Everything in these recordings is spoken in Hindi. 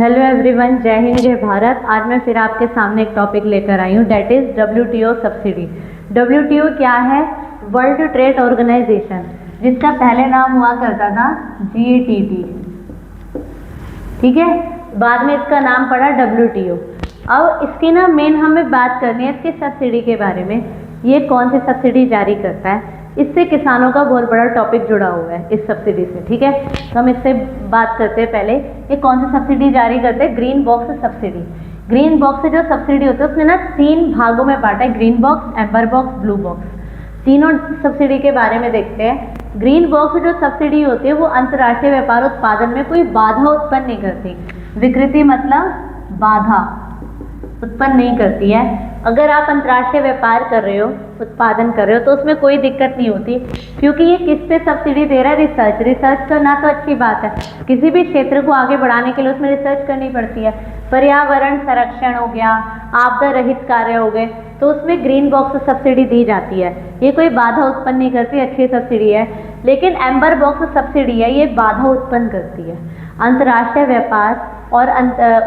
हेलो एवरीवन, जय हिंद जय भारत। आज मैं फिर आपके सामने एक टॉपिक लेकर आई हूँ, that is WTO subsidy. WTO क्या है? वर्ल्ड ट्रेड ऑर्गेनाइजेशन, जिसका पहले नाम हुआ करता था GATT। ठीक है, बाद में इसका नाम पड़ा WTO। अब इसकी ना मेन हमें बात करनी है इसकी सब्सिडी के बारे में। ये कौन सी सब्सिडी जारी करता है, इससे किसानों का बहुत बड़ा टॉपिक जुड़ा हुआ है इस सब्सिडी से। ठीक है, तो हम इससे बात करते हैं। पहले ये कौन सी सब्सिडी जारी करते हैं? Green box subsidy. Green box से जो सब्सिडी होती है उसने ना 3 भागों में बांटा है, green box, amber box, blue box. तीनों सब्सिडी के बारे में देखते हैं। ग्रीन बॉक्स जो सब्सिडी होती है वो अंतर्राष्ट्रीय व्यापार उत्पादन में कोई बाधा उत्पन्न नहीं करती। विकृति मतलब बाधा उत्पन्न नहीं करती है। अगर आप अंतर्राष्ट्रीय व्यापार कर रहे हो, उत्पादन कर रहे हो, तो उसमें कोई दिक्कत नहीं होती, क्योंकि ये किस पे सब्सिडी दे रहा है? रिसर्च करना तो अच्छी बात है, किसी भी क्षेत्र को आगे बढ़ाने के लिए उसमें रिसर्च करनी पड़ती है। पर्यावरण संरक्षण हो गया, आपदा रहित कार्य हो गए, तो उसमें ग्रीन बॉक्स सब्सिडी दी जाती है। ये कोई बाधा उत्पन्न नहीं करती, अच्छी सब्सिडी है। लेकिन एम्बर बॉक्स सब्सिडी है, ये बाधा उत्पन्न करती है, अंतर्राष्ट्रीय व्यापार और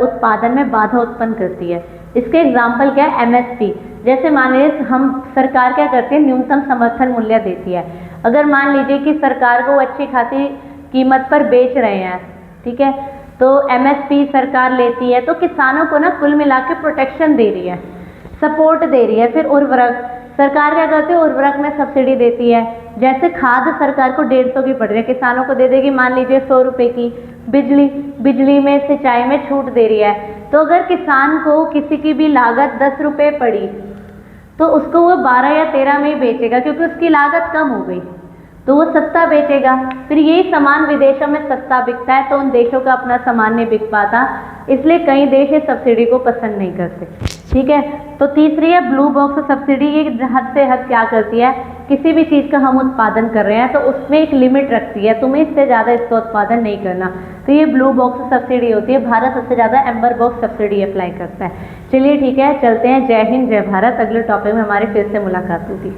उत्पादन में बाधा उत्पन्न करती है। इसके एग्जाम्पल क्या है? MSP। जैसे मान लीजिए हम सरकार क्या करती है, न्यूनतम समर्थन मूल्य देती है। अगर मान लीजिए कि सरकार को अच्छी खासी कीमत पर बेच रहे हैं, ठीक है, तो MSP सरकार लेती है, तो किसानों को ना कुल मिला के प्रोटेक्शन दे रही है, सपोर्ट दे रही है। फिर उर्वरक, सरकार क्या करती है? उर्वरक में सब्सिडी देती है। जैसे खाद सरकार को 150 की पड़ रही है, किसानों को दे देगी मान लीजिए 100 रुपये की। बिजली में, सिंचाई में छूट दे रही है। तो अगर किसान को किसी की भी लागत 10 रुपये पड़ी, तो उसको वो 12 या 13 में ही बेचेगा, क्योंकि उसकी लागत कम हो गई, तो वो सस्ता बेचेगा। फिर यही सामान विदेशों में सस्ता बिकता है, तो उन देशों का अपना सामान नहीं बिक पाता, इसलिए कई देश इस सब्सिडी को पसंद नहीं करते। ठीक है, तो तीसरी है ब्लू बॉक्स सब्सिडी। ये हद से हद क्या करती है? किसी भी चीज़ का हम उत्पादन कर रहे हैं तो उसमें एक लिमिट रखती है, तुम्हें इससे ज़्यादा इसका उत्पादन नहीं करना, तो ये ब्लू बॉक्स सब्सिडी होती है। भारत सबसे ज़्यादा एम्बर बॉक्स सब्सिडी अप्लाई करता है। चलिए ठीक है, चलते हैं। जय हिंद जय भारत। अगले टॉपिक में हमारी फिर से मुलाकात होगी।